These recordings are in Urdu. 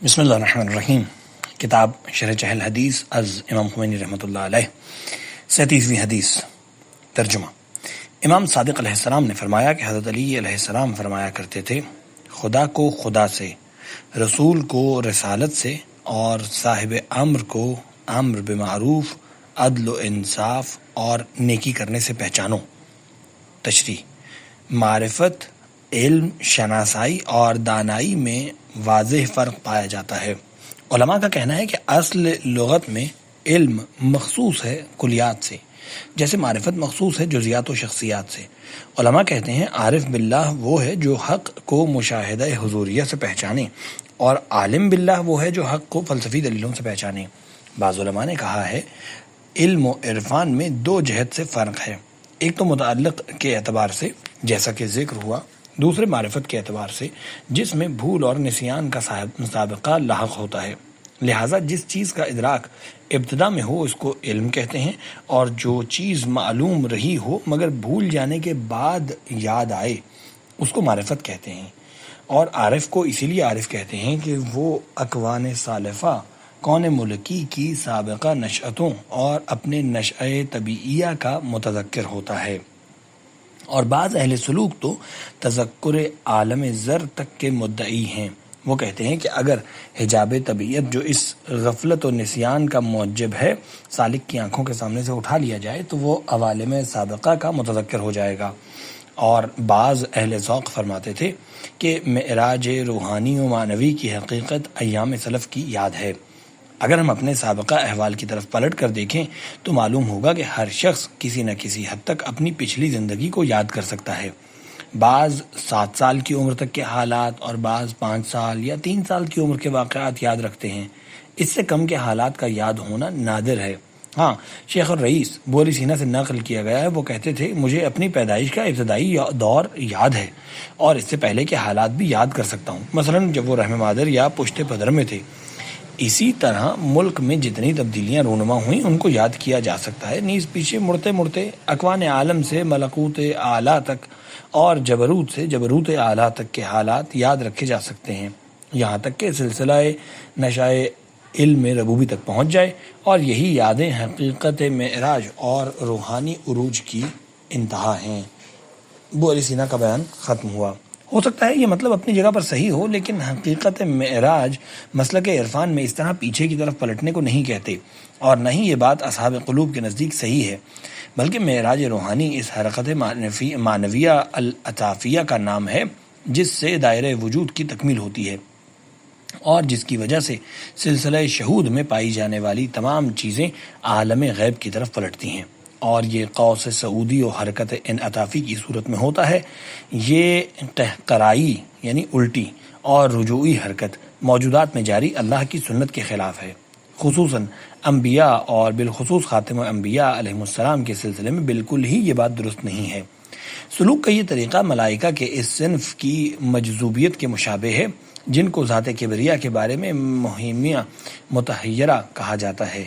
بسم اللہ الرحمن الرحیم۔ کتاب شرح چہل حدیث از امام خمینی رحمۃ اللہ علیہ، 37ویں حدیث۔ ترجمہ۔ امام صادق علیہ السلام نے فرمایا کہ حضرت علی علیہ السلام فرمایا کرتے تھے، خدا کو خدا سے، رسول کو رسالت سے، اور صاحب امر کو امر بمعروف، عدل و انصاف اور نیکی کرنے سے پہچانو۔ تشریح۔ معرفت، علم، شناسائی اور دانائی میں واضح فرق پایا جاتا ہے۔ علماء کا کہنا ہے کہ اصل لغت میں علم مخصوص ہے کلیات سے، جیسے معرفت مخصوص ہے جزیات و شخصیات سے۔ علماء کہتے ہیں عارف باللہ وہ ہے جو حق کو مشاہدہ حضوریہ سے پہچانے، اور عالم باللہ وہ ہے جو حق کو فلسفی دلیلوں سے پہچانے۔ بعض علماء نے کہا ہے علم و عرفان میں دو جہت سے فرق ہے، ایک تو متعلق کے اعتبار سے جیسا کہ ذکر ہوا، دوسرے معرفت کے اعتبار سے جس میں بھول اور نسیان کا سابقہ لاحق ہوتا ہے۔ لہٰذا جس چیز کا ادراک ابتدا میں ہو اس کو علم کہتے ہیں، اور جو چیز معلوم رہی ہو مگر بھول جانے کے بعد یاد آئے اس کو معرفت کہتے ہیں۔ اور عارف کو اسی لیے عارف کہتے ہیں کہ وہ اکوان سالفہ کون ملکی کی سابقہ نشأتوں اور اپنے نشأہ طبیعیہ کا متذکر ہوتا ہے۔ اور بعض اہل سلوک تو تذکر عالم زر تک کے مدعی ہیں۔ وہ کہتے ہیں کہ اگر حجاب طبیعت جو اس غفلت و نسیان کا موجب ہے سالک کی آنکھوں کے سامنے سے اٹھا لیا جائے تو وہ عوالم سابقہ کا متذکر ہو جائے گا۔ اور بعض اہل ذوق فرماتے تھے کہ معراج روحانی و معنوی کی حقیقت ایام سلف کی یاد ہے۔ اگر ہم اپنے سابقہ احوال کی طرف پلٹ کر دیکھیں تو معلوم ہوگا کہ ہر شخص کسی نہ کسی حد تک اپنی پچھلی زندگی کو یاد کر سکتا ہے۔ بعض 7 سال کی عمر تک کے حالات اور بعض 5 سال یا 3 سال کی عمر کے واقعات یاد رکھتے ہیں۔ اس سے کم کے حالات کا یاد ہونا نادر ہے۔ ہاں، شیخ الرئیس بوری سینہ سے نقل کیا گیا ہے، وہ کہتے تھے مجھے اپنی پیدائش کا ابتدائی دور یاد ہے اور اس سے پہلے کے حالات بھی یاد کر سکتا ہوں، مثلا جب وہ رحم مادر یا پشت پدر میں تھے۔ اسی طرح ملک میں جتنی تبدیلیاں رونما ہوئیں ان کو یاد کیا جا سکتا ہے، نیز پیچھے مڑتے مڑتے اکوان عالم سے ملکوت اعلیٰ تک اور جبروت سے جبروت اعلیٰ تک کے حالات یاد رکھے جا سکتے ہیں، یہاں تک کہ سلسلہ نشائے علم ربوبی تک پہنچ جائے، اور یہی یادیں حقیقت معراج اور روحانی عروج کی انتہا ہیں۔ بوری سینہ کا بیان ختم ہوا۔ ہو سکتا ہے یہ مطلب اپنی جگہ پر صحیح ہو، لیکن حقیقت معراج مسلک عرفان میں اس طرح پیچھے کی طرف پلٹنے کو نہیں کہتے، اور نہ ہی یہ بات اصحاب قلوب کے نزدیک صحیح ہے، بلکہ معراج روحانی اس حرکت معنویہ العطافیہ کا نام ہے جس سے دائرہ وجود کی تکمیل ہوتی ہے، اور جس کی وجہ سے سلسلہ شہود میں پائی جانے والی تمام چیزیں عالم غیب کی طرف پلٹتی ہیں، اور یہ قوس سعودی و حرکت انعطافی کی صورت میں ہوتا ہے۔ یہ قہقرائی یعنی الٹی اور رجوعی حرکت موجودات میں جاری اللہ کی سنت کے خلاف ہے، خصوصاً انبیاء اور بالخصوص خاتم انبیاء علیہ السلام کے سلسلے میں بالکل ہی یہ بات درست نہیں ہے۔ سلوک کا یہ طریقہ ملائکہ کے اس صنف کی مجذوبیت کے مشابہ ہے جن کو ذات کبریہ کے بارے میں مہمیہ متحیرہ کہا جاتا ہے،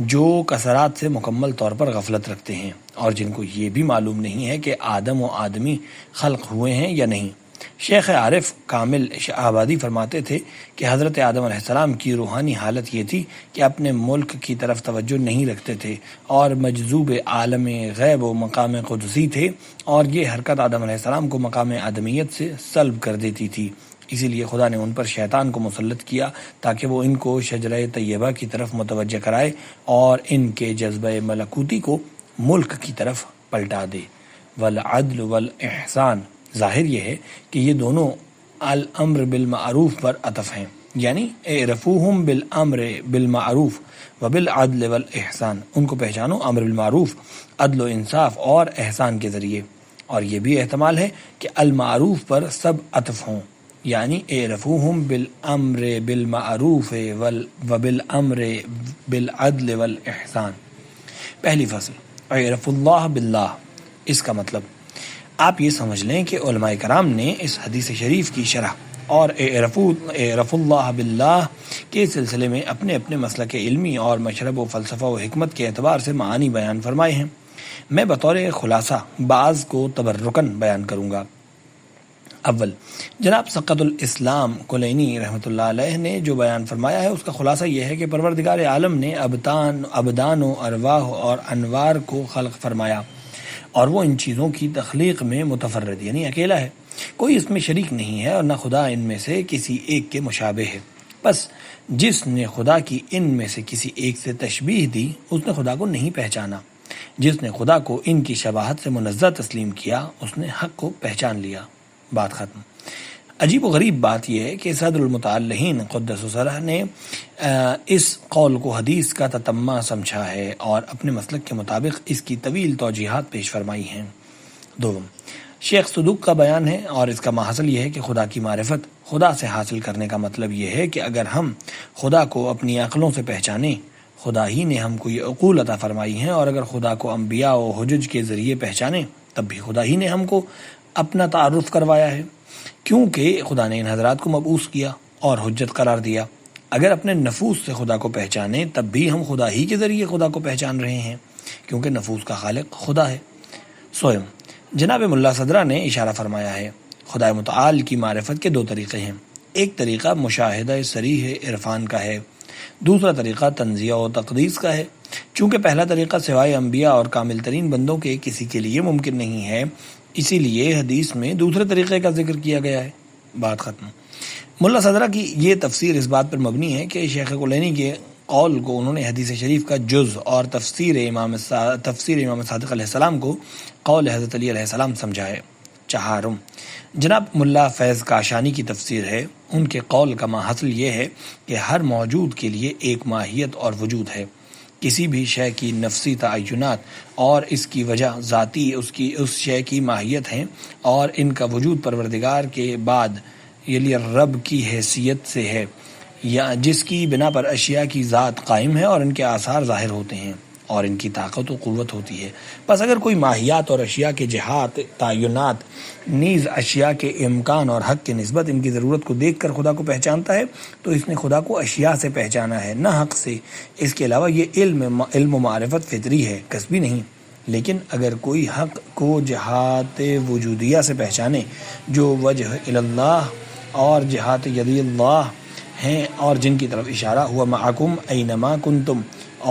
جو کثرات سے مکمل طور پر غفلت رکھتے ہیں اور جن کو یہ بھی معلوم نہیں ہے کہ آدم و آدمی خلق ہوئے ہیں یا نہیں۔ شیخ عارف کامل آبادی فرماتے تھے کہ حضرت آدم علیہ السلام کی روحانی حالت یہ تھی کہ اپنے ملک کی طرف توجہ نہیں رکھتے تھے اور مجذوب عالم غیب و مقام قدسی تھے، اور یہ حرکت آدم علیہ السلام کو مقام آدمیت سے سلب کر دیتی تھی۔ اسی لیے خدا نے ان پر شیطان کو مسلط کیا تاکہ وہ ان کو شجرہ طیبہ کی طرف متوجہ کرائے اور ان کے جذبہ ملکوتی کو ملک کی طرف پلٹا دے۔ والعدل والاحسان، ظاہر یہ ہے کہ یہ دونوں الامر بالمعروف پر عطف ہیں، یعنی اعرفوہم بالامر بالمعروف وبالعدل والاحسان، ان کو پہچانو امر بالمعروف، عدل و انصاف اور احسان کے ذریعے۔ اور یہ بھی احتمال ہے کہ المعروف پر سب عطف ہوں، یعنی اعرفوہم بالامر بالمعروف وبالامر بالعدل والاحسان۔ پہلی فصل، اعرف اللہ باللہ۔ اس کا مطلب آپ یہ سمجھ لیں کہ علماء کرام نے اس حدیث شریف کی شرح اور اعرف اللہ باللہ کے سلسلے میں اپنے اپنے مسلک علمی اور مشرب و فلسفہ و حکمت کے اعتبار سے معانی بیان فرمائے ہیں۔ میں بطور خلاصہ بعض کو تبرکاً بیان کروں گا۔ اول، جناب سقط الاسلام کلینی رحمۃ اللہ علیہ نے جو بیان فرمایا ہے اس کا خلاصہ یہ ہے کہ پروردگار عالم نے ابدان و ارواح اور انوار کو خلق فرمایا، اور وہ ان چیزوں کی تخلیق میں متفرد یعنی اکیلا ہے، کوئی اس میں شریک نہیں ہے، اور نہ خدا ان میں سے کسی ایک کے مشابہ ہے۔ بس جس نے خدا کی ان میں سے کسی ایک سے تشبیہ دی اس نے خدا کو نہیں پہچانا، جس نے خدا کو ان کی شباہت سے منزہ تسلیم کیا اس نے حق کو پہچان لیا۔ بات ختم۔ عجیب و غریب بات یہ ہے کہ صدر المتعلہین قدس سرہ نے اس قول کو حدیث کا تتمہ سمجھا ہے اور اپنے مسلک کے مطابق اس کی طویل توجیحات پیش فرمائی ہیں۔ دوم، شیخ صدوق کا بیان ہے اور اس کا ماحصل یہ ہے کہ خدا کی معرفت خدا سے حاصل کرنے کا مطلب یہ ہے کہ اگر ہم خدا کو اپنی عقلوں سے پہچانیں، خدا ہی نے ہم کو یہ عقول عطا فرمائی ہیں، اور اگر خدا کو انبیاء و حجج کے ذریعے پہچانیں تب بھی خدا ہی نے ہم کو اپنا تعارف کروایا ہے، کیونکہ خدا نے ان حضرات کو مبعوث کیا اور حجت قرار دیا۔ اگر اپنے نفوس سے خدا کو پہچانیں تب بھی ہم خدا ہی کے ذریعے خدا کو پہچان رہے ہیں، کیونکہ نفوس کا خالق خدا ہے۔ سوئم، جناب ملا صدرہ نے اشارہ فرمایا ہے، خدا متعال کی معرفت کے دو طریقے ہیں، ایک طریقہ مشاہدہ صریح عرفان کا ہے، دوسرا طریقہ تنزیہ و تقدیس کا ہے۔ چونکہ پہلا طریقہ سوائے انبیاء اور کامل ترین بندوں کے کسی کے لیے ممکن نہیں ہے، اسی لیے حدیث میں دوسرے طریقے کا ذکر کیا گیا ہے۔ بات ختم۔ ملا صدرہ کی یہ تفسیر اس بات پر مبنی ہے کہ شیخ کلینی کے قول کو انہوں نے حدیث شریف کا جز اور تفسیر امام صادق علیہ السلام کو قول حضرت علی علیہ السلام سمجھا ہے۔ چہارم، جناب ملا فیض کاشانی کی تفسیر ہے، ان کے قول کا ماحصل یہ ہے کہ ہر موجود کے لیے ایک ماہیت اور وجود ہے، کسی بھی شے کی نفسی تعینات اور اس کی وجہ ذاتی اس شے کی ماہیت ہیں، اور ان کا وجود پروردگار کے بعد یعنی رب کی حیثیت سے ہے، یا جس کی بنا پر اشیاء کی ذات قائم ہے اور ان کے آثار ظاہر ہوتے ہیں اور ان کی طاقت و قوت ہوتی ہے۔ پس اگر کوئی ماہیات اور اشیاء کے جہات تعینات نیز اشیاء کے امکان اور حق کے نسبت ان کی ضرورت کو دیکھ کر خدا کو پہچانتا ہے تو اس نے خدا کو اشیاء سے پہچانا ہے، نہ حق سے۔ اس کے علاوہ یہ علم و معرفت فطری ہے، کسبی نہیں۔ لیکن اگر کوئی حق کو جہات وجودیہ سے پہچانے جو وجہ اللہ اور جہات یدی اللہ ہیں اور جن کی طرف اشارہ ہوا معکم اینما کنتم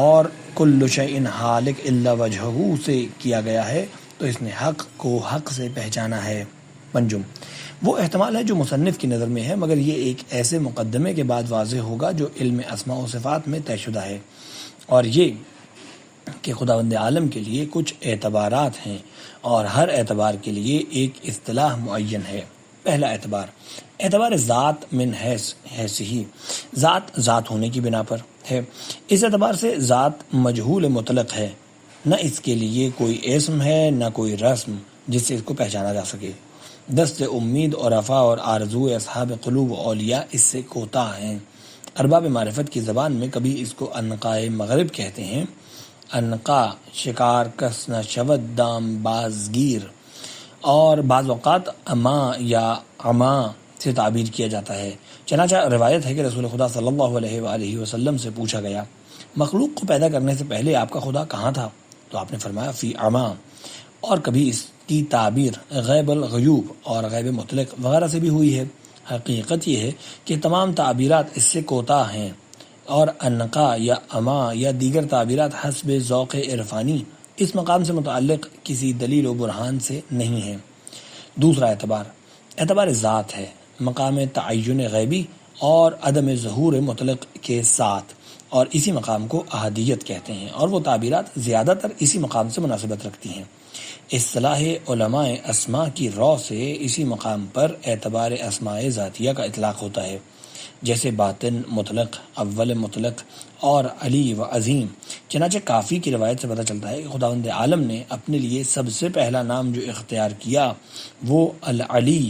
اور کل شیء ہالک الا وجہہ سے کیا گیا ہے، تو اس نے حق کو حق سے پہچانا ہے۔ پنجم، وہ احتمال ہے جو مصنف کی نظر میں ہے، مگر یہ ایک ایسے مقدمے کے بعد واضح ہوگا جو علم اسماء و صفات میں طے شدہ ہے، اور یہ کہ خداوند عالم کے لیے کچھ اعتبارات ہیں اور ہر اعتبار کے لیے ایک اصطلاح معین ہے۔ پہلا اعتبار ذات من حیث ہی، ذات ہونے کی بنا پر ہے۔ اس اعتبار سے ذات مجہول مطلق ہے، نہ اس کے لیے کوئی اسم ہے نہ کوئی رسم جس سے اس کو پہچانا جا سکے۔ دست امید اور رفع اور آرزو اصحاب قلوب و اولیاء اس سے کوتاہ ہیں۔ ارباب معرفت کی زبان میں کبھی اس کو انقائے مغرب کہتے ہیں، انقا شکار کس نہ شود دام بازگیر، اور بعض اوقات اما یا اما سے تعبیر کیا جاتا ہے۔ چنانچہ روایت ہے کہ رسول خدا صلی اللہ علیہ وآلہ وسلم سے پوچھا گیا، مخلوق کو پیدا کرنے سے پہلے آپ کا خدا کہاں تھا؟ تو آپ نے فرمایا فی اما۔ اور کبھی اس کی تعبیر غیب الغیوب اور غیب مطلق وغیرہ سے بھی ہوئی ہے۔ حقیقت یہ ہے کہ تمام تعبیرات اس سے کوتاہ ہیں، اور انقا یا اما یا دیگر تعبیرات حسب ذوق عرفانی اس مقام سے متعلق کسی دلیل و برہان سے نہیں ہیں۔ دوسرا اعتبار ذات ہے، مقام تعین غیبی اور عدم ظہور مطلق کے ساتھ، اور اسی مقام کو احدیت کہتے ہیں، اور وہ تعبیرات زیادہ تر اسی مقام سے مناسبت رکھتی ہیں۔ اصطلاح علماء اسماء کی رو سے اسی مقام پر اعتبار اسماء ذاتیہ کا اطلاق ہوتا ہے، جیسے باطن مطلق، اول مطلق اور علی و عظیم۔ چنانچہ کافی کی روایت سے پتہ چلتا ہے کہ خداوند عالم نے اپنے لیے سب سے پہلا نام جو اختیار کیا وہ العلی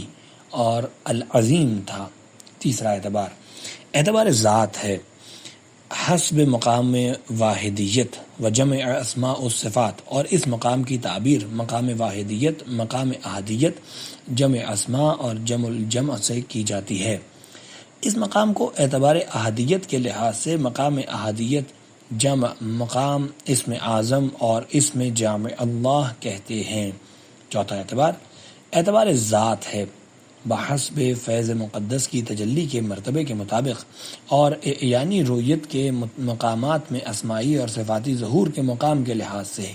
اور العظیم تھا۔ تیسرا اعتبار ذات ہے، حسب مقام واحدیت و جمع اسماء و صفات، اور اس مقام کی تعبیر مقام واحدیت، مقام احدیت، جمع اسماء اور جمع الجمع سے کی جاتی ہے۔ اس مقام کو اعتبار احدیت کے لحاظ سے مقام احدیت جمع مقام اسم اعظم اور اسم جامع اللہ کہتے ہیں۔ چوتھا اعتبار ذات ہے، بحسب فیض مقدس کی تجلی کے مرتبے کے مطابق اور یعنی رویت کے مقامات میں اسماعی اور صفاتی ظہور کے مقام کے لحاظ سے ہے،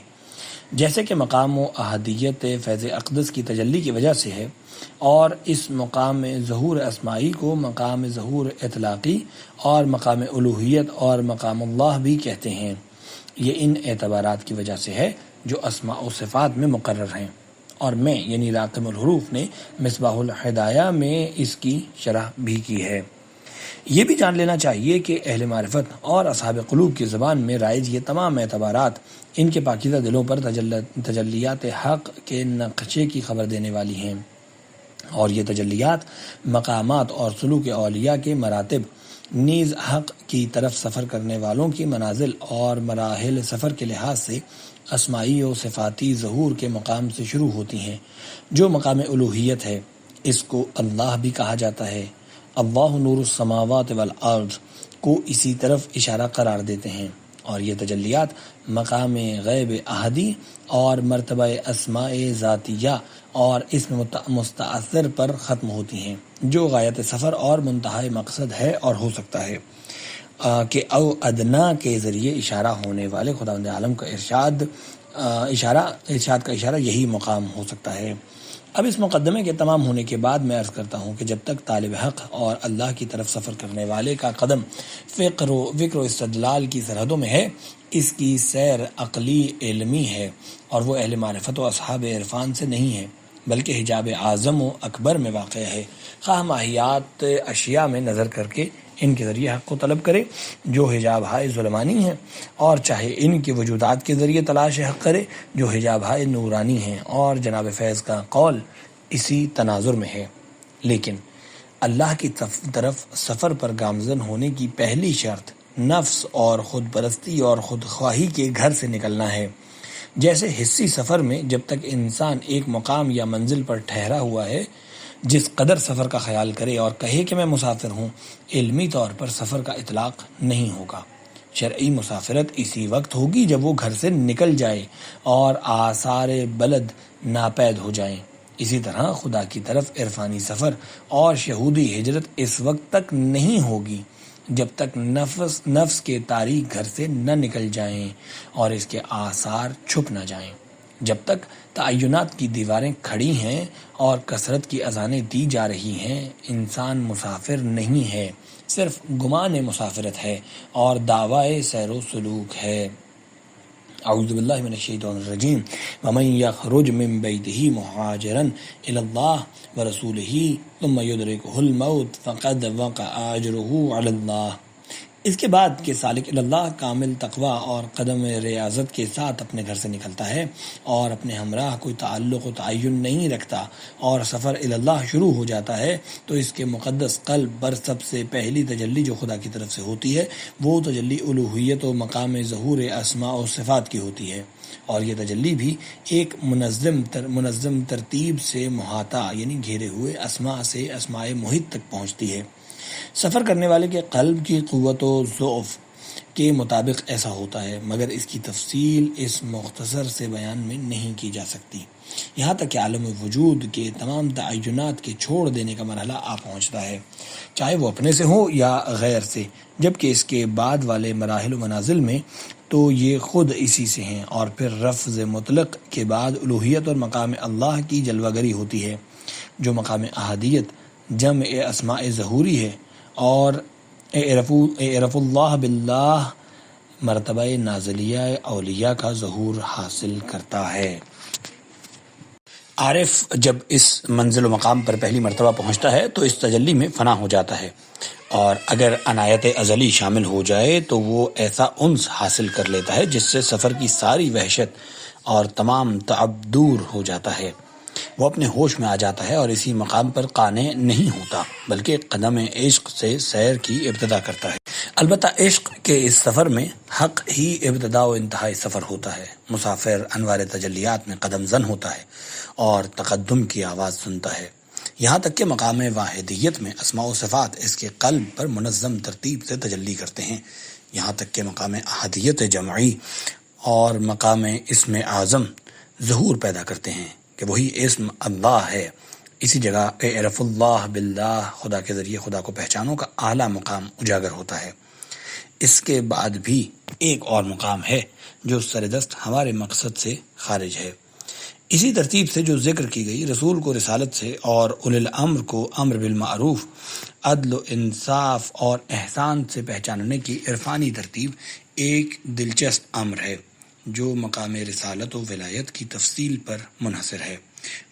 جیسے کہ مقام و احدیت فیض اقدس کی تجلی کی وجہ سے ہے، اور اس مقام ظہور اسماعی کو مقام ظہور اطلاقی اور مقام الوہیت اور مقام اللہ بھی کہتے ہیں۔ یہ ان اعتبارات کی وجہ سے ہے جو اسماء و صفات میں مقرر ہیں، اور میں یعنی راقم الحروف نے مصباح الہدایہ میں اس کی شرح بھی کی ہے۔ یہ بھی جان لینا چاہیے کہ اہل معرفت اور اصحاب قلوب کی زبان میں رائج یہ تمام اعتبارات ان کے پاکیزہ دلوں پر تجلیات حق کے نقشے کی خبر دینے والی ہیں، اور یہ تجلیات مقامات اور سلوک اولیاء کے مراتب نیز حق کی طرف سفر کرنے والوں کی منازل اور مراحل سفر کے لحاظ سے اسماعی و صفاتی ظہور کے مقام سے شروع ہوتی ہیں، جو مقام الوہیت ہے۔ اس کو اللہ بھی کہا جاتا ہے۔ اللہ نور السماوات والارض کو اسی طرف اشارہ قرار دیتے ہیں، اور یہ تجلیات مقام غیب احدی اور مرتبہ اسماء ذاتیہ اور اسم مستعصر پر ختم ہوتی ہیں، جو غایت سفر اور منتہائی مقصد ہے اور ہو سکتا ہے کہ او ادنا کے ذریعے اشارہ ہونے والے خداوند عالم کا ارشاد کا اشارہ یہی مقام ہو سکتا ہے۔ اب اس مقدمے کے تمام ہونے کے بعد میں عرض کرتا ہوں کہ جب تک طالب حق اور اللہ کی طرف سفر کرنے والے کا قدم فکر و استدلال کی سرحدوں میں ہے، اس کی سیر عقلی علمی ہے، اور وہ اہل معرفت و اصحاب عرفان سے نہیں ہے، بلکہ حجاب اعظم و اکبر میں واقع ہے۔ خواہ ماہیات اشیاء میں نظر کر کے ان کے ذریعے حق کو طلب کرے جو حجاب ہائے ظلمانی ہیں، اور چاہے ان کے وجودات کے ذریعے تلاش حق کرے جو حجاب ہائے نورانی ہیں، اور جناب فیض کا قول اسی تناظر میں ہے۔ لیکن اللہ کی طرف سفر پر گامزن ہونے کی پہلی شرط نفس اور خود پرستی اور خود خواہی کے گھر سے نکلنا ہے۔ جیسے حصی سفر میں جب تک انسان ایک مقام یا منزل پر ٹھہرا ہوا ہے، جس قدر سفر کا خیال کرے اور کہے کہ میں مسافر ہوں، علمی طور پر سفر کا اطلاق نہیں ہوگا۔ شرعی مسافرت اسی وقت ہوگی جب وہ گھر سے نکل جائے اور آثار بلد ناپید ہو جائیں۔ اسی طرح خدا کی طرف عرفانی سفر اور شہودی ہجرت اس وقت تک نہیں ہوگی جب تک نفس کے تاریک گھر سے نہ نکل جائیں اور اس کے آثار چھپ نہ جائیں۔ جب تک تعینات کی دیواریں کھڑی ہیں اور کثرت کی اذانیں دی جا رہی ہیں، انسان مسافر نہیں ہے، صرف گمان مسافرت ہے اور دعوی سیر و سلوک ہے۔ اعوذ باللہ من الشیطان الرجیم ومن یخرج من بیتہ مہاجرا الی اللہ ورسولہ ثم یدرکہ الموت فقد وقع اجرہ علی اللہ۔ اس کے بعد کہ سالک اللہ کامل تقوی اور قدم ریاضت کے ساتھ اپنے گھر سے نکلتا ہے اور اپنے ہمراہ کوئی تعلق و تعین نہیں رکھتا اور سفر اللہ شروع ہو جاتا ہے، تو اس کے مقدس قلب پر سب سے پہلی تجلی جو خدا کی طرف سے ہوتی ہے وہ تجلی الوہیت و مقام ظہور اسماء و صفات کی ہوتی ہے، اور یہ تجلی بھی ایک منظم ترتیب سے محاطہ یعنی گھیرے ہوئے اسماء سے اسماء محیط تک پہنچتی ہے۔ سفر کرنے والے کے قلب کی قوت و ضعف کے مطابق ایسا ہوتا ہے، مگر اس کی تفصیل اس مختصر سے بیان میں نہیں کی جا سکتی، یہاں تک کہ عالم وجود کے تمام تعینات کے چھوڑ دینے کا مرحلہ آ پہنچتا ہے، چاہے وہ اپنے سے ہو یا غیر سے، جبکہ اس کے بعد والے مراحل و منازل میں تو یہ خود اسی سے ہیں، اور پھر رفظ مطلق کے بعد الوہیت اور مقام اللہ کی جلوہ گری ہوتی ہے، جو مقام احدیت جمع اسماء ظہوری ہے، اور اعرف اللہ باللہ مرتبہ نازلیہ اولیاء کا ظہور حاصل کرتا ہے۔ عارف جب اس منزل و مقام پر پہلی مرتبہ پہنچتا ہے تو اس تجلی میں فنا ہو جاتا ہے، اور اگر عنایت ازلی شامل ہو جائے تو وہ ایسا انس حاصل کر لیتا ہے جس سے سفر کی ساری وحشت اور تمام تعب دور ہو جاتا ہے۔ وہ اپنے ہوش میں آ جاتا ہے اور اسی مقام پر قانع نہیں ہوتا، بلکہ قدم عشق سے سیر کی ابتدا کرتا ہے۔ البتہ عشق کے اس سفر میں حق ہی ابتدا و انتہائی سفر ہوتا ہے۔ مسافر انوار تجلیات میں قدم زن ہوتا ہے اور تقدم کی آواز سنتا ہے، یہاں تک کہ مقام واحدیت میں اسماء و صفات اس کے قلب پر منظم ترتیب سے تجلی کرتے ہیں، یہاں تک کہ مقام احدیت جمعی اور مقام اسم اعظم ظہور پیدا کرتے ہیں کہ وہی اسم اللہ ہے۔ اسی جگہ اعرف اللہ باللہ، خدا کے ذریعے خدا کو پہچانو کا اعلیٰ مقام اجاگر ہوتا ہے۔ اس کے بعد بھی ایک اور مقام ہے جو سردست ہمارے مقصد سے خارج ہے۔ اسی ترتیب سے جو ذکر کی گئی، رسول کو رسالت سے اور اولی الامر کو امر بالمعروف، عدل و انصاف اور احسان سے پہچاننے کی عرفانی ترتیب ایک دلچسپ امر ہے جو مقام رسالت و ولایت کی تفصیل پر منحصر ہے،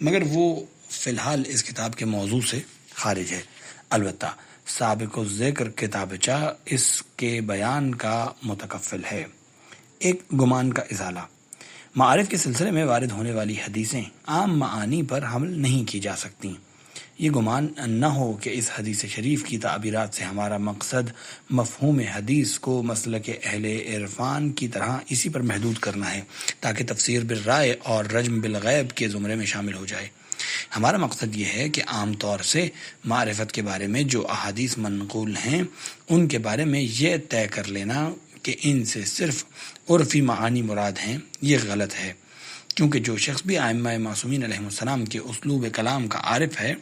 مگر وہ فی الحال اس کتاب کے موضوع سے خارج ہے۔ البتہ سابق الذکر کتابچہ اس کے بیان کا متکفل ہے۔ ایک گمان کا ازالہ۔ معارف کے سلسلے میں وارد ہونے والی حدیثیں عام معانی پر حمل نہیں کی جا سکتیں۔ یہ گمان نہ ہو کہ اس حدیث شریف کی تعبیرات سے ہمارا مقصد مفہوم حدیث کو مسلک اہل عرفان کی طرح اسی پر محدود کرنا ہے تاکہ تفسیر بالرائے اور رجم بالغیب کے زمرے میں شامل ہو جائے۔ ہمارا مقصد یہ ہے کہ عام طور سے معرفت کے بارے میں جو احادیث منقول ہیں ان کے بارے میں یہ طے کر لینا کہ ان سے صرف عرفی معانی مراد ہیں، یہ غلط ہے، کیونکہ جو شخص بھی ائمہ معصومین علیہ السلام کے اسلوب کلام کا عارف ہے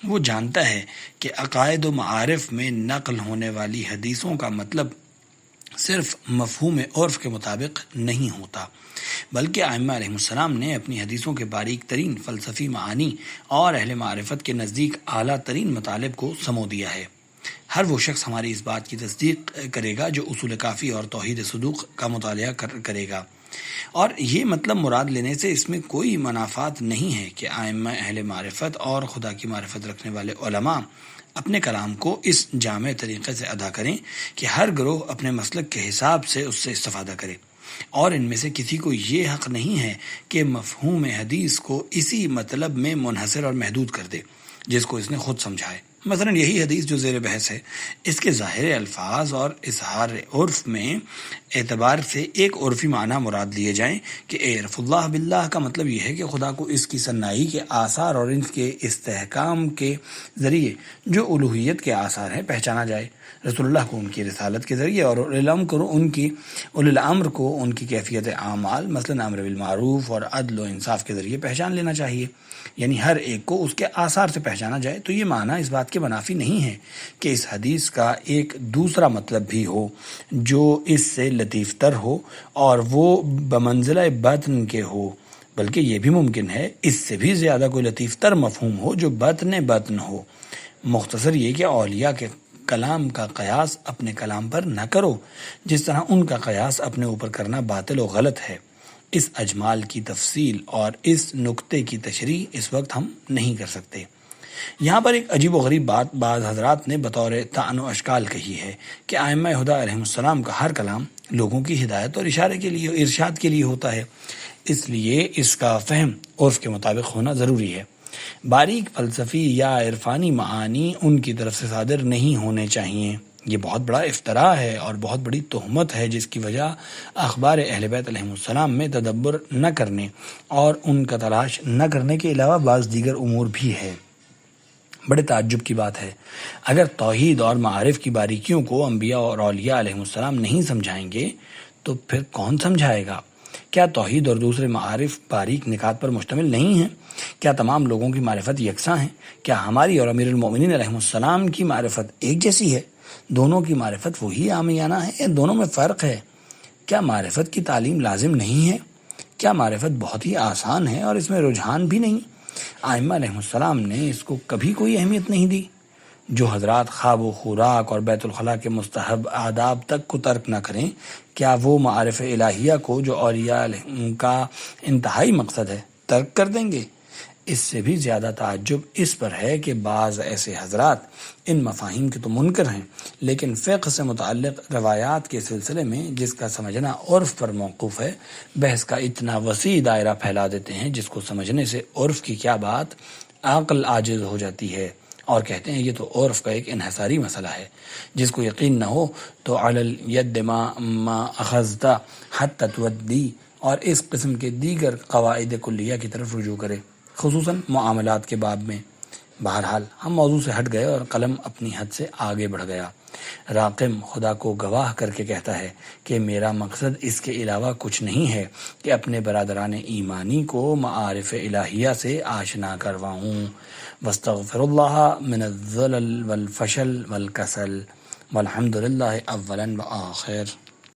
وہ جانتا ہے کہ عقائد و معارف میں نقل ہونے والی حدیثوں کا مطلب صرف مفہوم عرف کے مطابق نہیں ہوتا، بلکہ ائمہ علیہ السلام نے اپنی حدیثوں کے باریک ترین فلسفی معانی اور اہل معرفت کے نزدیک اعلیٰ ترین مطالب کو سمو دیا ہے۔ ہر وہ شخص ہماری اس بات کی تصدیق کرے گا جو اصول کافی اور توحید صدوق کا مطالعہ کرے گا، اور یہ مطلب مراد لینے سے اس میں کوئی منافات نہیں ہے کہ ائمہ اہل معرفت اور خدا کی معرفت رکھنے والے علماء اپنے کلام کو اس جامع طریقے سے ادا کریں کہ ہر گروہ اپنے مسلک کے حساب سے اس سے استفادہ کرے، اور ان میں سے کسی کو یہ حق نہیں ہے کہ مفہوم حدیث کو اسی مطلب میں منحصر اور محدود کر دے جس کو اس نے خود سمجھائے۔ مثلا یہی حدیث جو زیر بحث ہے، اس کے ظاہر الفاظ اور اظہار عرف میں اعتبار سے ایک عرفی معنی مراد لیے جائیں کہ اعرف اللہ باللہ کا مطلب یہ ہے کہ خدا کو اس کی صنائی کے آثار اور ان کے استحکام کے ذریعے جو الوہیت کے آثار ہیں پہچانا جائے، رسول اللہ کو ان کی رسالت کے ذریعے اور اولی الامر کو ان کی کیفیت اعمال مثلا امر بالمعروف اور عدل و انصاف کے ذریعے پہچان لینا چاہیے، یعنی ہر ایک کو اس کے آثار سے پہچانا جائے۔ تو یہ معنی اس بات کے منافی نہیں ہے کہ اس حدیث کا ایک دوسرا مطلب بھی ہو جو اس سے لطیف تر ہو اور وہ بمنزلہ باطن کے ہو، بلکہ یہ بھی ممکن ہے اس سے بھی زیادہ کوئی لطیف تر مفہوم ہو جو باطن ہو۔ مختصر یہ کہ اولیاء کے کلام کا قیاس اپنے کلام پر نہ کرو جس طرح ان کا قیاس اپنے اوپر کرنا باطل و غلط ہے۔ اس اجمال کی تفصیل اور اس نقطے کی تشریح اس وقت ہم نہیں کر سکتے۔ یہاں پر ایک عجیب و غریب بات بعض حضرات نے بطور طعن و اشکال کہی ہے کہ ائمہ ہدی علیہ السلام کا ہر کلام لوگوں کی ہدایت اور ارشاد کے لیے ہوتا ہے، اس لیے اس کا فہم عرف کے مطابق ہونا ضروری ہے۔ باریک فلسفی یا عرفانی معانی ان کی طرف سے صادر نہیں ہونے چاہیے۔ یہ بہت بڑا افتراء ہے اور بہت بڑی تہمت ہے جس کی وجہ اخبار اہل بیت علیہ السلام میں تدبر نہ کرنے اور ان کا تلاش نہ کرنے کے علاوہ بعض دیگر امور بھی ہے۔ بڑے تعجب کی بات ہے، اگر توحید اور معارف کی باریکیوں کو انبیاء اور اولیاء علیہ السلام نہیں سمجھائیں گے تو پھر کون سمجھائے گا؟ کیا توحید اور دوسرے معارف باریک نکات پر مشتمل نہیں ہیں؟ کیا تمام لوگوں کی معرفت یکساں ہیں؟ کیا ہماری اور امیر المومنین علیہ السلام کی معرفت ایک جیسی ہے؟ دونوں کی معرفت وہی عامیانہ ہے یا دونوں میں فرق ہے؟ کیا معرفت کی تعلیم لازم نہیں ہے؟ کیا معرفت بہت ہی آسان ہے اور اس میں رجحان بھی نہیں؟ ائمہ علیہ السلام نے اس کو کبھی کوئی اہمیت نہیں دی۔ جو حضرات خواب و خوراک اور بیت الخلاء کے مستحب آداب تک کو ترک نہ کریں، کیا وہ معارف الہیہ کو جو اولیاء کا انتہائی مقصد ہے ترک کر دیں گے؟ اس سے بھی زیادہ تعجب اس پر ہے کہ بعض ایسے حضرات ان مفاہیم کے تو منکر ہیں لیکن فقہ سے متعلق روایات کے سلسلے میں جس کا سمجھنا عرف پر موقوف ہے بحث کا اتنا وسیع دائرہ پھیلا دیتے ہیں جس کو سمجھنے سے عرف کی کیا بات عقل عاجز ہو جاتی ہے، اور کہتے ہیں یہ تو عرف کا ایک انحصاری مسئلہ ہے، جس کو یقین نہ ہو تو علی الید ما اخذت حتی تودی اور اس قسم کے دیگر قواعد کلیہ کی طرف رجوع کرے، خصوصاً معاملات کے باب میں۔ بہرحال ہم موضوع سے ہٹ گئے اور قلم اپنی حد سے آگے بڑھ گیا۔ راقم خدا کو گواہ کر کے کہتا ہے کہ میرا مقصد اس کے علاوہ کچھ نہیں ہے کہ اپنے برادران ایمانی کو معارف الہیہ سے آشنا کرواؤں۔ واستغفر اللہ من الذلل والفشل والکسل والحمد للہ اولا وآخر۔